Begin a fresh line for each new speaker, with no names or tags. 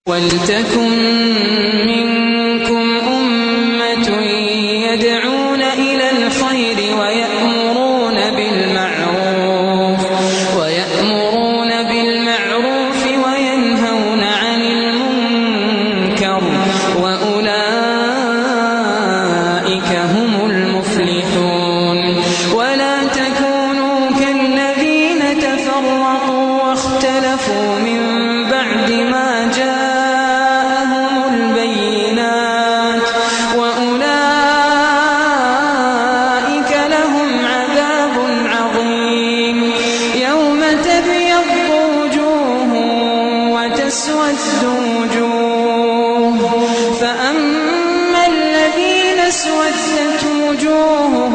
وَلْتَكُن مِّنكُمْ أُمَّةٌ يَدْعُونَ إِلَى الْخَيْرِ وَيَأْمُرُونَ بِالْمَعْرُوفِ وَيَنْهَوْنَ عَنِ الْمُنكَرِ وَأُولَٰئِكَ هُمُ الْمُفْلِحُونَ وَلَا تَكُونُوا كَالَّذِينَ تَفَرَّقُوا وَاخْتَلَفُوا مِن بَعْدِ مَا جَاءَهُمُ الْبَيِّنَاتُ وَأُولَٰئِكَ لَهُمْ عَذَابٌ عَظِيمٌ يَوْمَ تَبْيَضُّ وُجُوهٌ وَتَسْوَدُّ وُجُوهٌ فَأَمَّا الَّذِينَ اسْوَدَّتْ وُجُوهُهُمْ